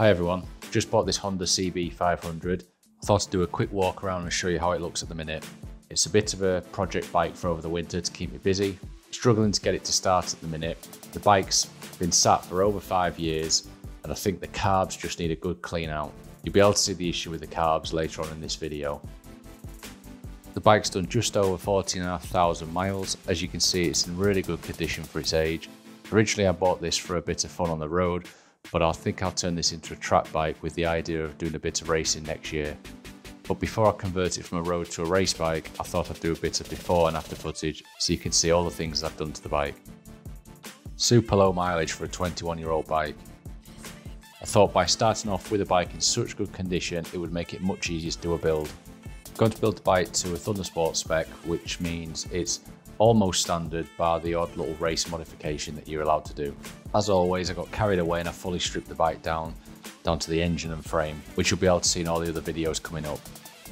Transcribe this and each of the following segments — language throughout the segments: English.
Hi everyone, just bought this Honda CB500. I thought I'd do a quick walk around and show you how it looks at the minute. It's a bit of a project bike for over the winter to keep me busy. Struggling to get it to start at the minute. The bike's been sat for over 5 years and I think the carbs just need a good clean out. You'll be able to see the issue with the carbs later on in this video. The bike's done just over 14,500 miles. As you can see, it's in really good condition for its age. Originally I bought this for a bit of fun on the road, but I think I'll turn this into a track bike with the idea of doing a bit of racing next year. But before I convert it from a road to a race bike, I thought I'd do a bit of before and after footage so you can see all the things I've done to the bike. Super low mileage for a 21-year-old bike. I thought by starting off with a bike in such good condition, it would make it much easier to do a build. I'm going to build the bike to a Thundersport spec, which means it's almost standard bar the odd little race modification that you're allowed to do. As always, I got carried away and I fully stripped the bike down to the engine and frame, which you'll be able to see in all the other videos coming up.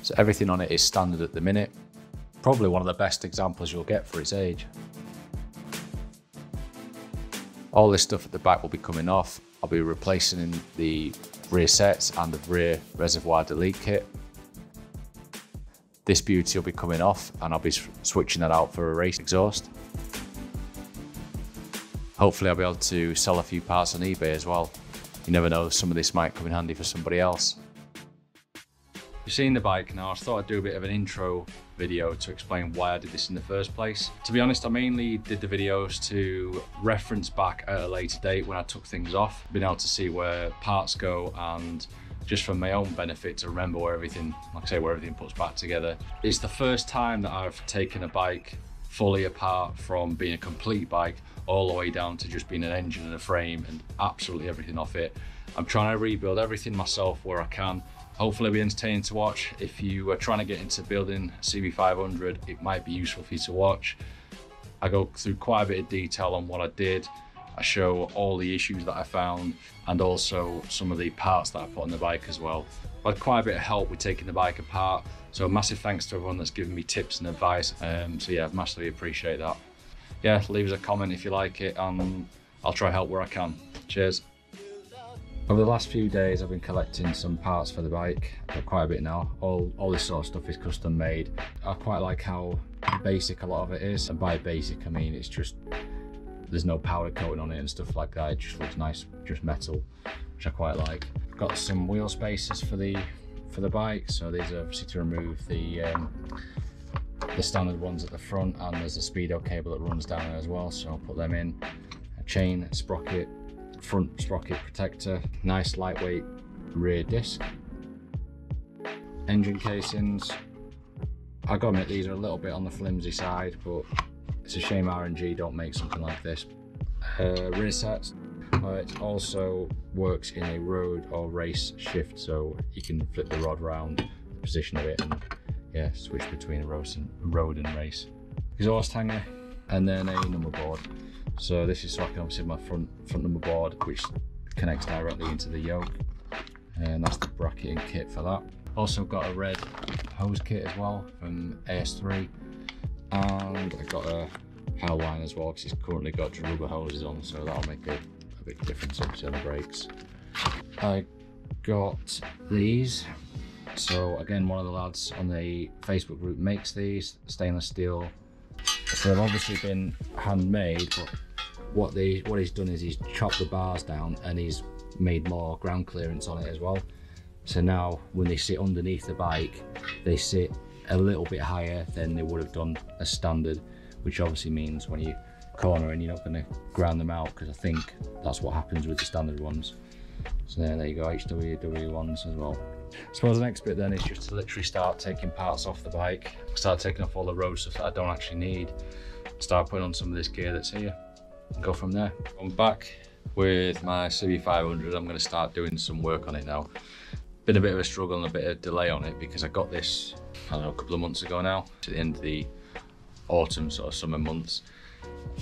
So everything on it is standard at the minute. Probably one of the best examples you'll get for its age. All this stuff at the back will be coming off. I'll be replacing the rear sets and the rear reservoir delete kit. This beauty will be coming off and I'll be switching that out for a race exhaust. Hopefully I'll be able to sell a few parts on eBay as well. You never know, some of this might come in handy for somebody else. You've seen the bike now, I thought I'd do a bit of an intro video to explain why I did this in the first place. To be honest, I mainly did the videos to reference back at a later date when I took things off, being able to see where parts go and just for my own benefit to remember where everything, like I say, where everything puts back together. It's the first time that I've taken a bike fully apart from being a complete bike all the way down to just being an engine and a frame and absolutely everything off it. I'm trying to rebuild everything myself where I can. Hopefully it'll be entertaining to watch. If you are trying to get into building a CB500, it might be useful for you to watch. I go through quite a bit of detail on what I did. I show all the issues that I found and also some of the parts that I put on the bike as well. I had quite a bit of help with taking the bike apart, so a massive thanks to everyone that's given me tips and advice. So yeah, I massively appreciate that. Yeah, leave us a comment if you like it and I'll try help where I can. Cheers. Over the last few days I've been collecting some parts for the bike. I've got quite a bit now. All this sort of stuff is custom made. I quite like how basic a lot of it is, and by basic I mean it's just there's no powder coating on it and stuff like that. It just looks nice, just metal, which I quite like. I've got some wheel spacers for the bike, so these are obviously to remove the standard ones at the front, and there's a speedo cable that runs down there as well, so I'll put them in. A chain sprocket, front sprocket protector, nice lightweight rear disc. Engine casings. I gotta admit these are a little bit on the flimsy side, but it's a shame R&G don't make something like this. Rear sets. It also works in a road or race shift, so you can flip the rod around the position of it and yeah, switch between a road and race. Exhaust hanger, and then a number board. So this is so I can obviously have my front number board, which connects directly into the yoke, and that's the bracket and kit for that. Also got a red hose kit as well from AS3, and I got a hell line as well because it's currently got rubber hoses on, so that'll make a big difference obviously on the brakes. I got these. So again, one of the lads on the Facebook group makes these, stainless steel. So they've obviously been handmade, but what he's done is he's chopped the bars down and he's made more ground clearance on it as well. So now when they sit underneath the bike, they sit a little bit higher than they would have done as standard, which obviously means when you corner and you're not going to ground them out, because I think that's what happens with the standard ones. So there you go, HWW ones as well. I suppose the next bit then is just to literally start taking parts off the bike, start taking off all the road stuff that I don't actually need, start putting on some of this gear that's here and go from there. I'm back with my CB500. I'm going to start doing some work on it now. Been a bit of a struggle and a bit of delay on it because I got this, I don't know, a couple of months ago now, to the end of the autumn sort of summer months.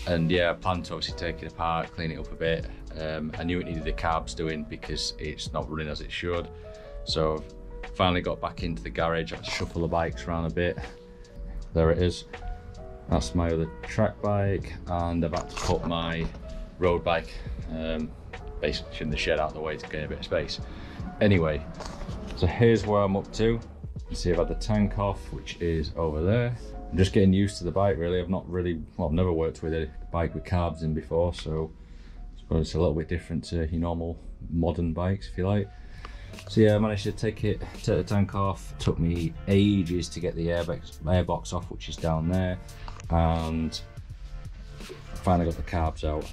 And yeah, I planned to obviously take it apart, clean it up a bit. I knew it needed the carbs doing because it's not running as it should. So finally got back into the garage. I had to shuffle the bikes around a bit. There it is. That's my other track bike, and I've had to put my road bike basically shifting the shed out of the way to gain a bit of space. Anyway, so here's where I'm up to. You can see I've had the tank off, which is over there. I'm just getting used to the bike really. I've never worked with a bike with carbs in before, so I suppose it's a little bit different to your normal modern bikes, if you like. So yeah, I managed to take the tank off. It took me ages to get the airbox off, which is down there, and finally got the carbs out.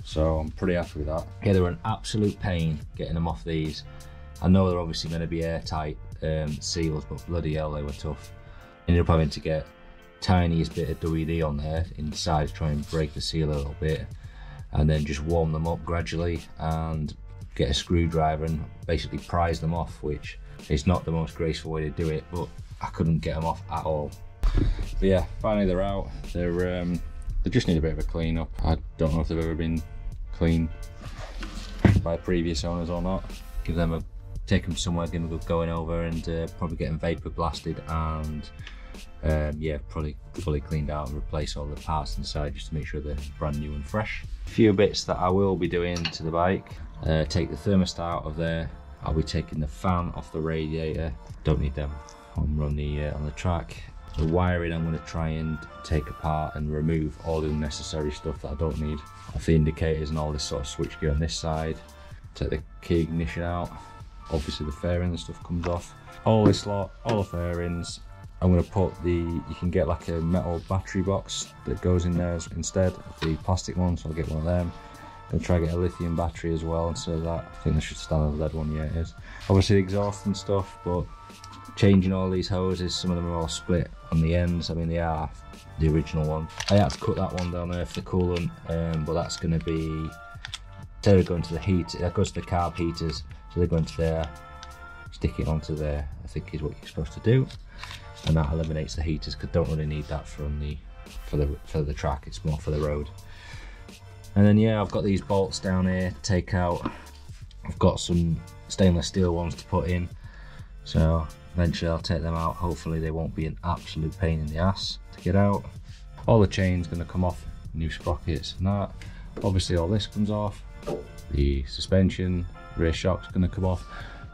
So I'm pretty happy with that. Yeah, they were an absolute pain getting them off these. I know they're obviously going to be airtight seals, but bloody hell, they were tough. Ended up having to get tiniest bit of WD on there inside to try and break the seal a little bit, and then just warm them up gradually and get a screwdriver and basically prise them off, which is not the most graceful way to do it, but I couldn't get them off at all. But yeah, finally they're out. They just need a bit of a clean up. I don't know if they've ever been cleaned by previous owners or not. Take them somewhere, give them a good going over, and probably get them vapor blasted, and yeah, probably fully cleaned out and replace all the parts inside just to make sure they're brand new and fresh. A few bits that I will be doing to the bike: take the thermostat out of there. I'll be taking the fan off the radiator. Don't need them on the track. The wiring I'm going to try and take apart and remove all the unnecessary stuff that I don't need, off the indicators and all this sort of switch gear on this side. Take the key ignition out. Obviously the fairing and stuff comes off. All this lot, all the fairings. I'm going to put you can get like a metal battery box that goes in there instead of the plastic one, so I'll get one of them. I'm going to try to get a lithium battery as well instead of that. I think they should stand on the lead one. Yeah, it is. Obviously the exhaust and stuff, but changing all these hoses, some of them are all split on the ends. I mean, they are the original one. I had to cut that one down there for the coolant, but that's going to be, instead of going to the heat, that goes to the carb heaters, so they go into there, stick it onto there, I think is what you're supposed to do, and that eliminates the heaters, because don't really need that for the track. It's more for the road. And then yeah, I've got these bolts down here to take out. I've got some stainless steel ones to put in, so eventually I'll take them out. Hopefully they won't be an absolute pain in the ass to get out. All the chain's going to come off, new sprockets and that. Obviously all this comes off. The suspension, rear shock's going to come off.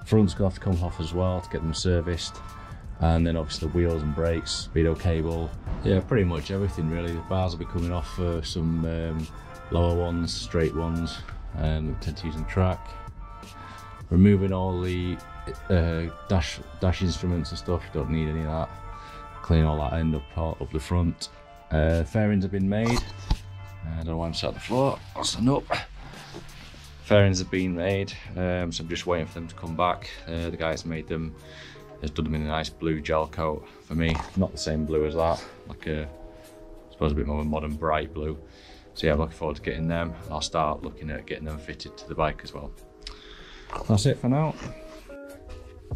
Front's going to have to come off as well to get them serviced. And then obviously the wheels and brakes, speedo cable. Yeah, pretty much everything really. The bars will be coming off for some lower ones, straight ones, that we tend to use on track. Removing all the dash instruments and stuff, you don't need any of that. Clean all that end up the front. Fairings have been made. I don't know why I'm sat on the floor. I'll stand up. Fairings have been made, so I'm just waiting for them to come back. The guys made them, has done them in a nice blue gel coat for me. Not the same blue as that, like I suppose a bit more of a modern bright blue. So yeah, I'm looking forward to getting them. I'll start looking at getting them fitted to the bike as well. That's it for now.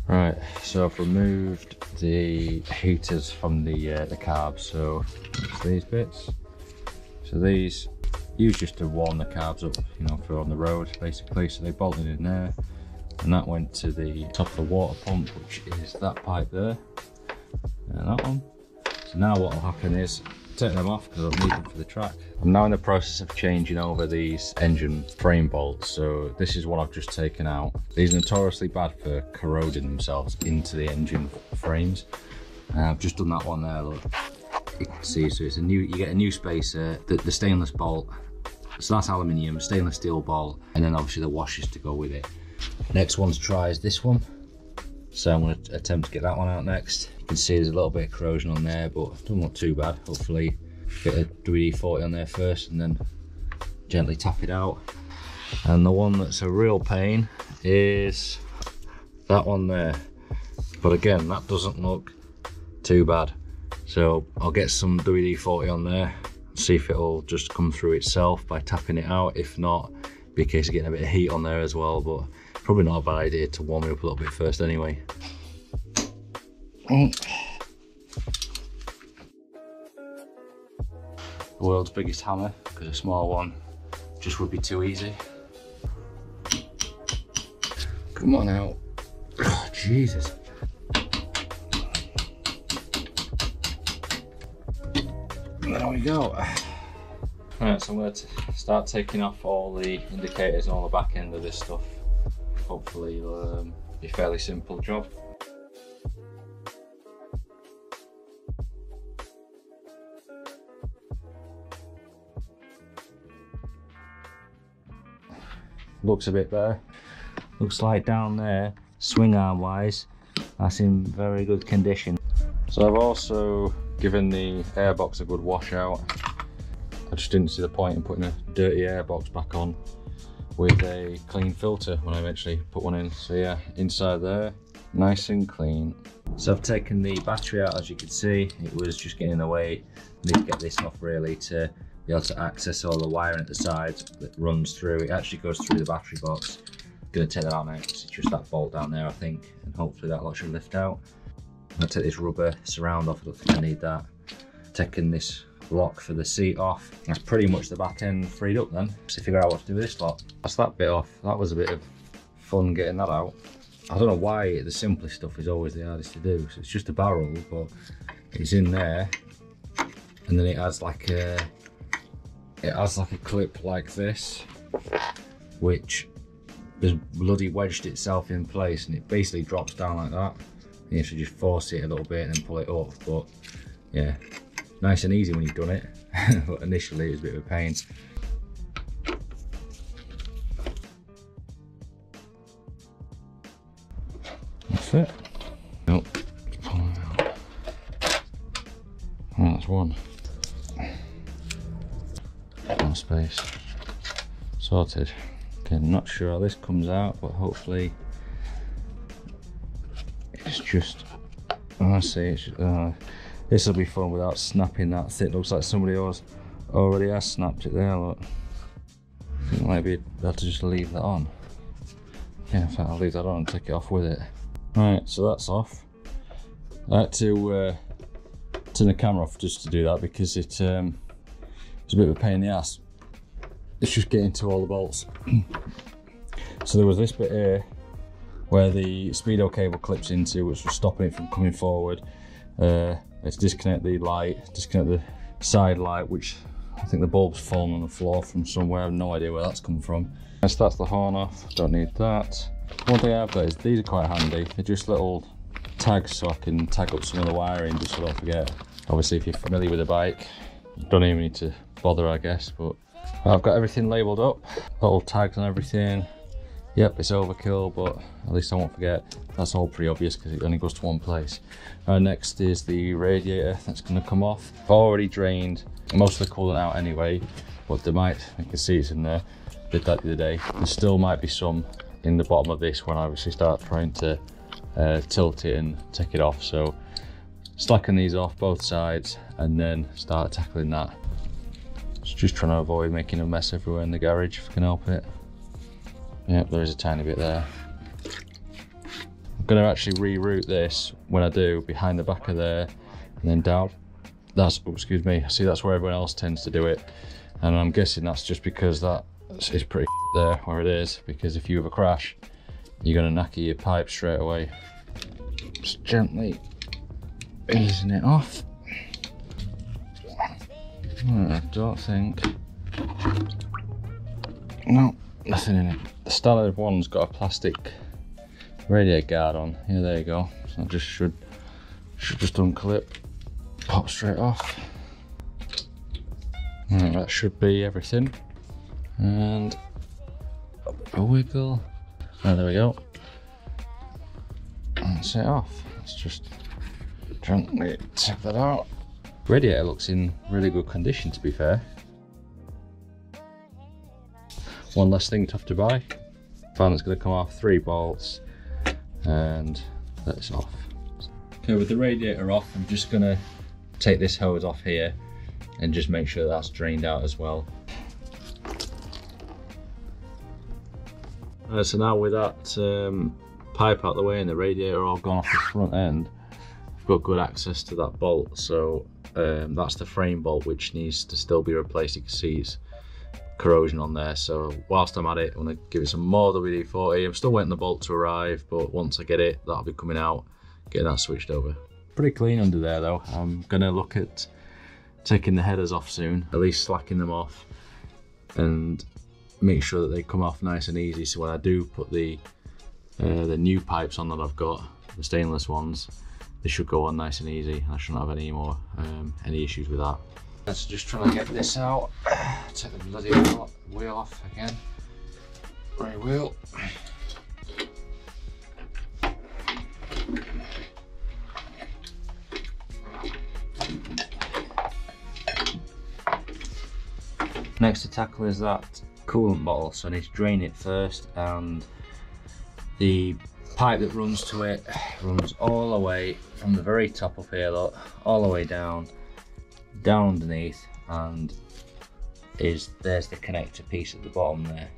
Right, so I've removed the heaters from the carbs, so it's these bits. So these used just to warm the carbs up, you know, for on the road basically. So they bolted in there, and that went to the top of the water pump, which is that pipe there, and that one. So now what will happen is take them off because I'll need them for the track. I'm now in the process of changing over these engine frame bolts. So this is what I've just taken out. These are notoriously bad for corroding themselves into the engine frames. I've just done that one there, look. You can see, so it's you get a new spacer, the stainless bolt. So that's aluminium, stainless steel bolt, and then obviously the washers to go with it. Next one to try is this one. So I'm going to attempt to get that one out next. You can see there's a little bit of corrosion on there, but it doesn't look too bad. Hopefully get a WD-40 on there first and then gently tap it out. And the one that's a real pain is that one there. But again, that doesn't look too bad. So I'll get some WD-40 on there, see if it'll just come through itself by tapping it out. If not, be a case of getting a bit of heat on there as well, but probably not a bad idea to warm it up a little bit first anyway. The world's biggest hammer, because a small one just would be too easy. Come on out. Oh, Jesus. There we go. Right, so I'm going to start taking off all the indicators and all the back end of this stuff. Hopefully it'll be a fairly simple job. Looks a bit better. Looks like down there, swing arm wise, that's in very good condition. So I've also given the airbox a good wash out. I just didn't see the point in putting a dirty airbox back on with a clean filter when I eventually put one in. So yeah, inside there, nice and clean. So I've taken the battery out, as you can see. It was just getting in the way. I need to get this off really to be able to access all the wiring at the sides that runs through. It actually goes through the battery box. I'm gonna take that out now because it's just that bolt down there, I think, and hopefully that lot should lift out. I'm gonna take this rubber surround off. I don't think I need that. Taking this block for the seat off. That's pretty much the back end freed up then. Just to figure out what to do with this lot. That's that bit off. That was a bit of fun getting that out. I don't know why the simplest stuff is always the hardest to do. So it's just a barrel, but it's in there, and then it has like a clip like this, which has bloody wedged itself in place, and it basically drops down like that. You have to just force it a little bit and then pull it up. But yeah, nice and easy when you've done it. But initially it was a bit of a pain. That's it. Nope. Pull it out. Oh, that's one. No space. Sorted. Okay, not sure how this comes out, but hopefully it's just, oh, I see, it's this will be fun without snapping that thing. Looks like somebody else already has snapped it there, look. I think maybe I'd have to just leave that on. Yeah, in fact I'll leave that on and take it off with it. Right, so that's off. I had to turn the camera off just to do that because it's a bit of a pain in the ass. It's just getting to all the bolts. So there was this bit here where the speedo cable clips into, which was stopping it from coming forward. Let's disconnect the light, disconnect the side light, which I think the bulb's fallen on the floor from somewhere. I have no idea where that's come from. That's the horn off, don't need that. One thing I've got is these are quite handy. They're just little tags so I can tag up some of the wiring just so I don't forget. Obviously if you're familiar with a bike, you don't even need to bother, I guess, but I've got everything labelled up, little tags and everything. Yep, it's overkill, but at least I won't forget. That's all pretty obvious because it only goes to one place. Next is the radiator that's going to come off. I've already drained most of the coolant out anyway, but there might, you can see it's in there, did that the other day. There still might be some in the bottom of this when I obviously start trying to tilt it and take it off. So slacken these off both sides and then start tackling that. Just trying to avoid making a mess everywhere in the garage if I can help it. Yep, there is a tiny bit there. I'm going to actually reroute this when I do behind the back of there and then down. That's, oh, excuse me, see that's where everyone else tends to do it. And I'm guessing that's just because that is pretty there where it is, because if you have a crash, you're going to knacker your pipe straight away. Just gently easing it off. I don't think, no, nothing in it. The standard one's got a plastic radiator guard on. Yeah, there you go. So I just should just unclip, pop straight off. Right, that should be everything. And a wiggle. Oh, there we go. And set it off. Let's just gently take that out. Radiator looks in really good condition, to be fair. One less thing to have to buy. Fan that's going to come off, 3 bolts, and that's off. Okay, with the radiator off, I'm just going to take this hose off here and just make sure that's drained out as well. So now with that pipe out the way and the radiator all gone off the front end, I've got good access to that bolt. So that's the frame bolt which needs to still be replaced. You can see it's corrosion on there. So whilst I'm at it, I'm going to give it some more WD-40. I'm still waiting the bolt to arrive, but once I get it, that'll be coming out, getting that switched over. Pretty clean under there though. I'm going to look at taking the headers off soon, at least slacking them off, and make sure that they come off nice and easy. So when I do put the new pipes on that I've got, the stainless ones, they should go on nice and easy. I shouldn't have any more any issues with that. Let's just try to get this out. Take the bloody wheel off again. Right wheel. Next to tackle is that coolant bottle, so I need to drain it first, and the pipe that runs to it runs all the way from the very top of here, look, all the way down underneath, and there's the connector piece at the bottom there.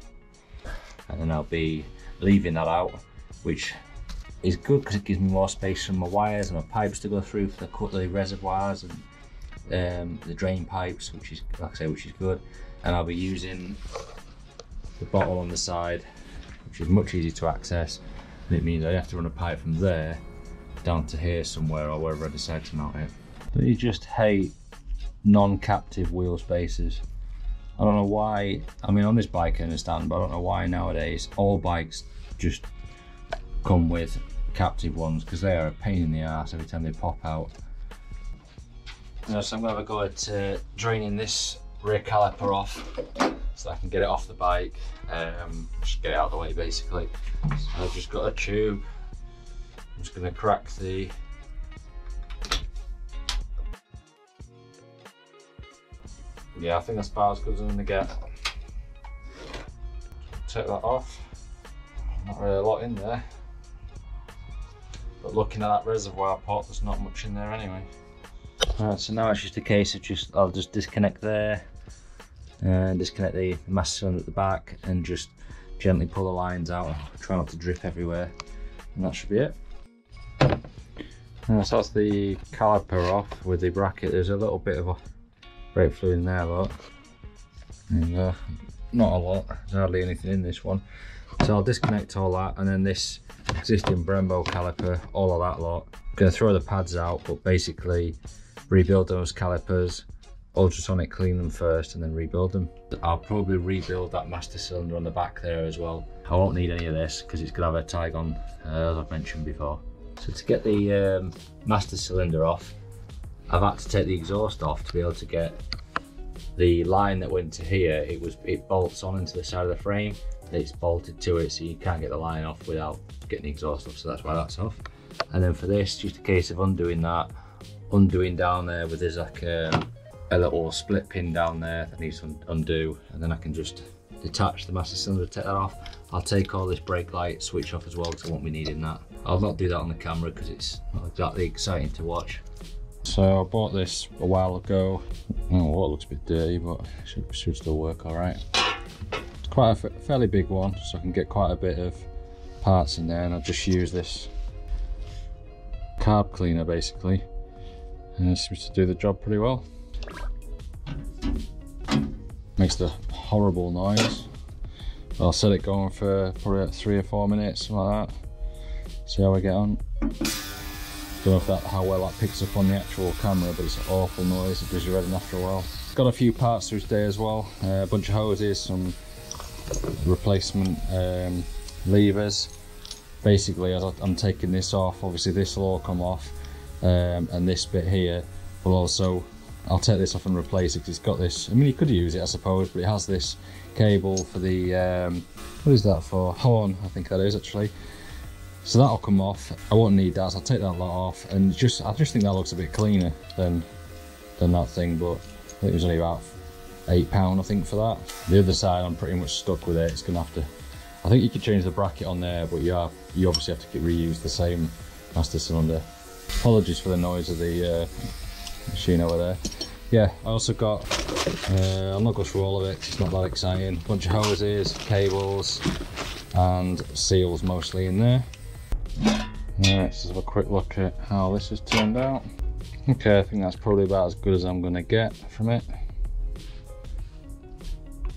And then I'll be leaving that out, which is good because it gives me more space for my wires and my pipes to go through for the reservoirs and the drain pipes, which is, like I say, which is good. And I'll be using the bottle on the side, which is much easier to access, and it means I have to run a pipe from there down to here somewhere, or wherever I decide to mount it. But you just hate non-captive wheel spacers. I don't know why. I mean, on this bike I understand, but I don't know why nowadays all bikes just come with captive ones, because they are a pain in the ass every time they pop out. So I'm going to have a go at draining this rear caliper off so I can get it off the bike, just get it out of the way basically. So I've just got a tube. I'm just going to crack the I think that's about as good as I'm going to get. Take that off. Not really a lot in there, but looking at that reservoir pot, there's not much in there anyway. Right, so now it's just a case of I'll just disconnect there and disconnect the master cylinder at the back and just gently pull the lines out. Try not to drip everywhere, and that should be it. So that's the caliper off with the bracket. There's a little bit of a brake fluid in there, look. And not a lot, there's hardly anything in this one. So I'll disconnect all that, and then this existing Brembo caliper, all of that lot. I'm going to throw the pads out, but basically rebuild those calipers, ultrasonic clean them first, and then rebuild them. I'll probably rebuild that master cylinder on the back there as well. I won't need any of this because it's going to have a TYGON, as I've mentioned before. So to get the master cylinder off, I've had to take the exhaust off to be able to get the line that went to here. It bolts on into the side of the frame. It's bolted to it, so you can't get the line off without getting the exhaust off, so that's why that's off. And then for this, just a case of undoing that, undoing down there where there's like a little split pin down there that needs to undo, and then I can just detach the master cylinder, take that off. I'll take all this brake light switch off as well because I won't be needing that. I'll not do that on the camera because it's not exactly exciting to watch. So I bought this a while ago. Oh, it looks a bit dirty, but it should still work all right. It's quite a fairly big one, so I can get quite a bit of parts in there, and I'll just use this carb cleaner basically, and it seems to do the job pretty well. Makes the horrible noise. I'll set it going for probably like 3 or 4 minutes, something like that. See how we get on. Don't know how well that picks up on the actual camera, but it's an awful noise. It does your head in after a while. Got a few parts through today as well. A bunch of hoses, some replacement levers. Basically, as I'm taking this off, obviously this will all come off, and this bit here will also, I'll take this off and replace it because it's got this, I mean you could use it I suppose, but it has this cable for the, what is that for? Horn, I think that is actually. So that'll come off. I won't need that, so I'll take that lot off, and I just think that looks a bit cleaner than that thing, but I think it was only about £8 I think for that. The other side I'm pretty much stuck with it. It's gonna have to, I think you could change the bracket on there, but you obviously have to reuse the same master cylinder. Apologies for the noise of the machine over there. Yeah, I also got, I'll not go through all of it, it's not that exciting. A bunch of hoses, cables, and seals mostly in there. Alright, let's have a quick look at how this has turned out. Okay, I think that's probably about as good as I'm going to get from it.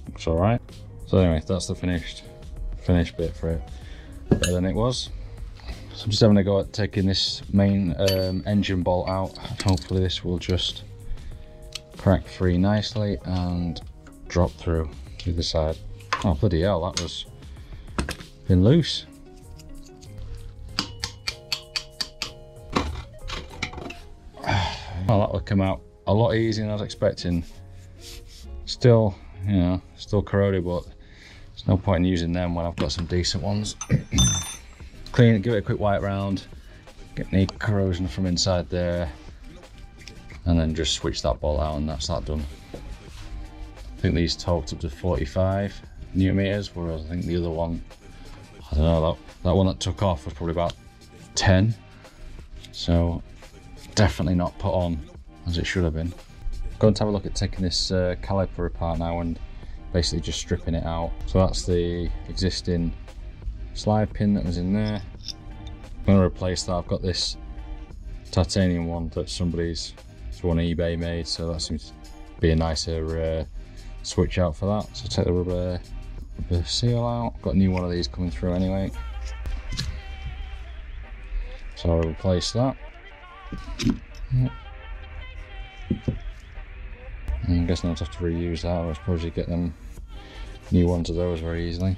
Looks alright. So anyway, that's the finished bit for it. Better than it was. So I'm just having a go at taking this main engine bolt out. Hopefully this will just crack free nicely and drop through to the side. Oh bloody hell, that was been loose. Well, that will come out a lot easier than I was expecting. Still, you know, still corroded, but there's no point in using them when I've got some decent ones. Clean it, give it a quick wipe round, get any corrosion from inside there, and then just switch that bolt out and that's that done. I think these torqued up to 45 newton meters, whereas I think the other one, I don't know, that one that took off was probably about 10. So definitely not put on as it should have been. Going to have a look at taking this caliper apart now and basically just stripping it out. So that's the existing slide pin that was in there. I'm going to replace that. I've got this titanium one that somebody's on eBay made, so that seems to be a nicer switch out for that. So take the rubber seal out. Got a new one of these coming through anyway, so I'll replace that. I'm guessing I'll have to reuse that. I suppose you get them new ones of those very easily.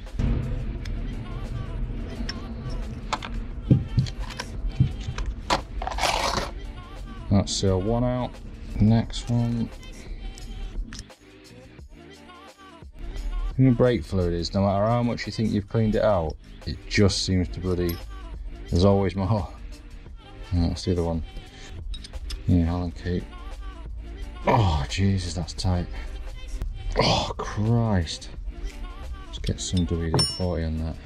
That's seal one out. Next one. The thing with brake fluid is, no matter how much you think you've cleaned it out, it just seems to bloody, there's always more. That's the other one. Yeah, Allen key. Oh Jesus, that's tight. Oh Christ. Let's get some WD-40 on that.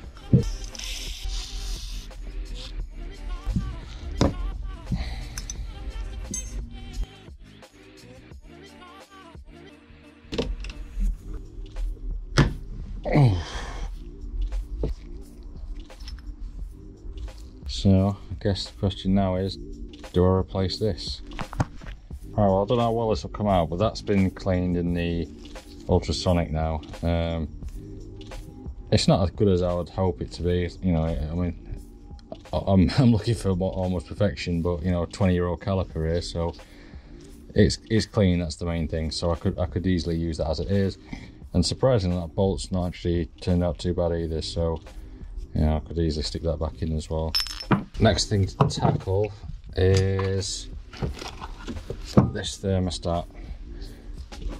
Oh. So I guess the question now is, do I replace this? Alright, well I don't know how well this will come out, but that's been cleaned in the ultrasonic now. It's not as good as I would hope it to be, you know. I mean, I'm looking for almost perfection, but you know, 20-year-old caliper here, so it's clean. That's the main thing. So I could easily use that as it is, and surprisingly, that bolt's not actually turned out too bad either. So yeah, I could easily stick that back in as well. Next thing to tackle is this thermostat.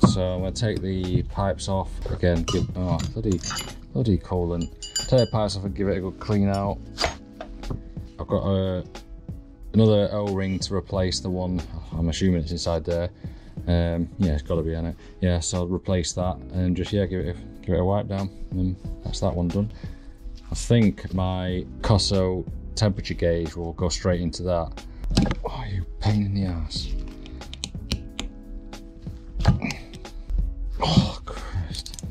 So I'm going to take the pipes off again. Oh, bloody coolant. Take the pipes off and give it a good clean out. I've got another O-ring to replace the one. I'm assuming it's inside there. Yeah, it's got to be on it. Yeah, so I'll replace that and just give it a wipe down, and that's that one done. I think my Cosso temperature gauge will go straight into that. Oh, you pain in the ass. Oh Christ.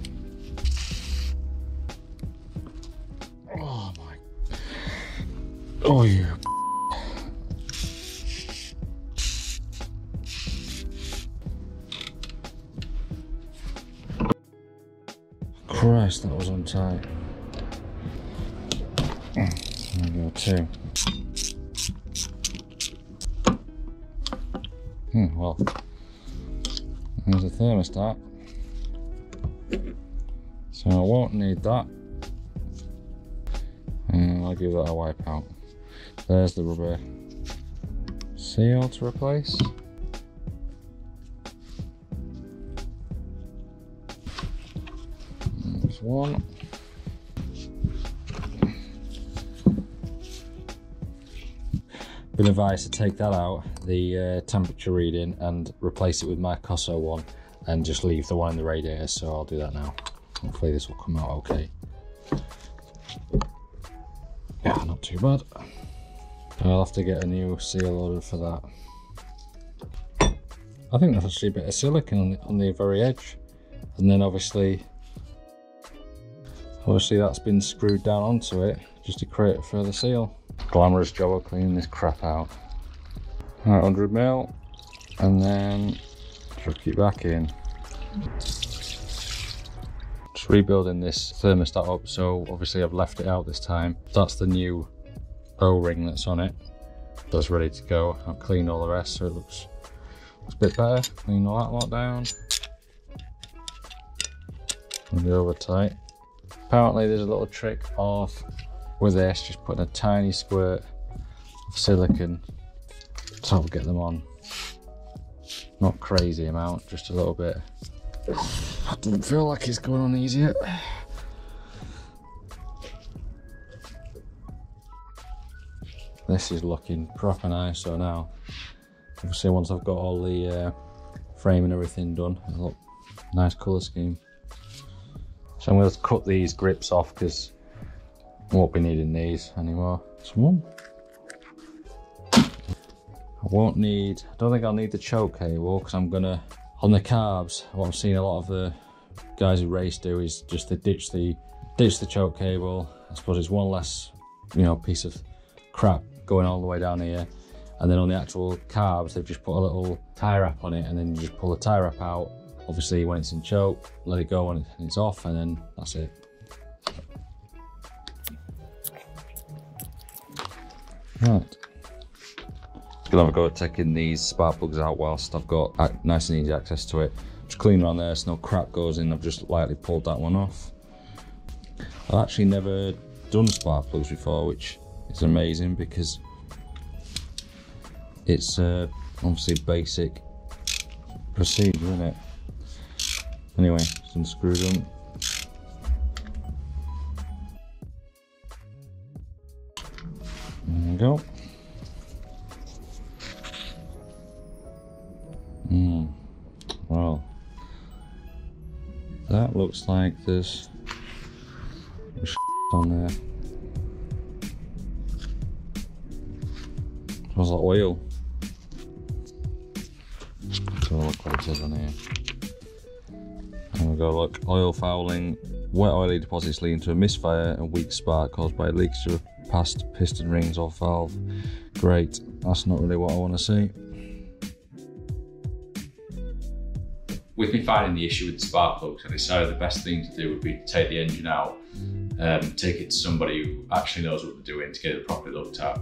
Oh my. Oh you. Christ, that was untight. There we go, two. Well, there's a thermostat, so I won't need that, and I'll give that a wipe out. There's the rubber seal to replace. There's one. Been advised to take that out, the temperature reading, and replace it with my Cosso one, and just leave the one in the radiator. So I'll do that now. Hopefully this will come out okay. Yeah, not too bad. I'll have to get a new seal ordered for that. I think there's actually a bit of silicone on the very edge, and then obviously that's been screwed down onto it just to create a further seal. Glamorous job of cleaning this crap out. Alright, 100 mil, and then chuck it back in. Just rebuilding this thermostat up, so obviously I've left it out this time. That's the new O-ring that's on it. That's ready to go. I've cleaned all the rest, so it looks It's a bit better. Clean that lot down. And go over tight. Apparently there's a little trick off with this, just putting a tiny squirt of silicone to help get them on. Not crazy amount, just a little bit. Doesn't feel like it's going on easy yet. This is looking proper nice. So now, obviously once I've got all the frame and everything done, it'll look nice colour scheme. So I'm going to cut these grips off because I won't be needing these anymore. I don't think I'll need the choke cable because I'm gonna, on the carbs, what I'm seeing a lot of the guys who race do is just they ditch the choke cable. I suppose it's one less, you know, piece of crap going all the way down here. And then on the actual carbs, they've just put a little tie wrap on it, and then you just pull the tie wrap out. Obviously when it's in choke, let it go and it's off, and then that's it. Right. Gonna have a go at taking these spark plugs out whilst I've got nice and easy access to it. Just clean around there so no crap goes in. I've just lightly pulled that one off. I've actually never done spark plugs before, which is amazing because it's obviously basic procedure, isn't it? Anyway, just unscrew them. There we go. Well, that looks like there's on there. Smells like oil. So look what it says on here. There we go, look. Oil fouling, wet oily deposits leading to a misfire and weak spark caused by leakage of past piston rings or valve. Great, that's not really what I want to see. With me finding the issue with the spark plugs, I decided the best thing to do would be to take the engine out, take it to somebody who actually knows what they're doing to get it properly looked at.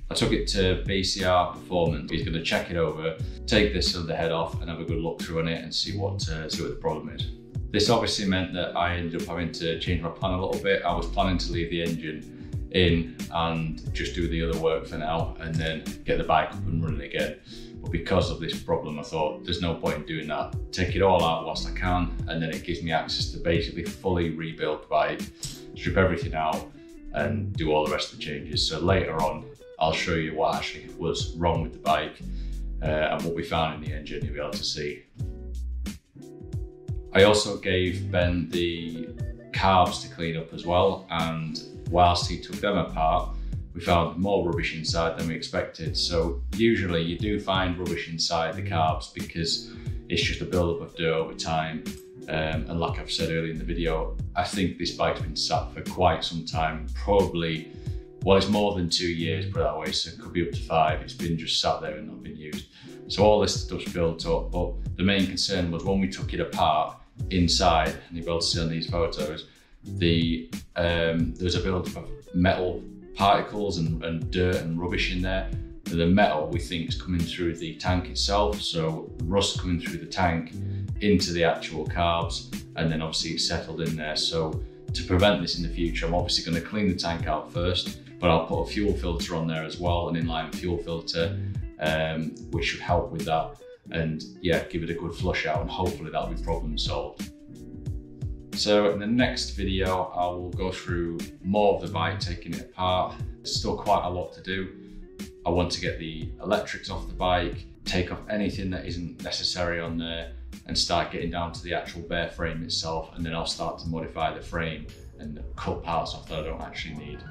I took it to BCR Performance. He's going to check it over, take this cylinder head off and have a good look through on it and see what the problem is. This obviously meant that I ended up having to change my plan a little bit. I was planning to leave the engine in and just do the other work for now and then get the bike up and running again. But because of this problem, I thought there's no point in doing that. Take it all out whilst I can, and then it gives me access to basically fully rebuild the bike, strip everything out and do all the rest of the changes. So later on, I'll show you what actually was wrong with the bike and what we found in the engine, you'll be able to see. I also gave Ben the carbs to clean up as well, and whilst he took them apart, we found more rubbish inside than we expected. So usually you do find rubbish inside the carbs because it's just a build-up of dirt over time. And like I've said earlier in the video, I think this bike's been sat for quite some time, probably, well, it's more than 2 years, put it that way, so it could be up to 5. It's been just sat there and not been used. So all this stuff's built up, but the main concern was when we took it apart inside, and you'll be able to see on these photos, there was a build-up of metal particles and dirt and rubbish in there. And the metal we think is coming through the tank itself, so rust coming through the tank into the actual carbs, and then obviously it's settled in there. So to prevent this in the future, I'm obviously going to clean the tank out first, but I'll put a fuel filter on there as well, an inline fuel filter, which should help with that, and yeah, give it a good flush out, and hopefully that'll be problem solved. So in the next video, I will go through more of the bike, taking it apart. There's still quite a lot to do. I want to get the electrics off the bike, take off anything that isn't necessary on there, and start getting down to the actual bare frame itself, and then I'll start to modify the frame and cut parts off that I don't actually need.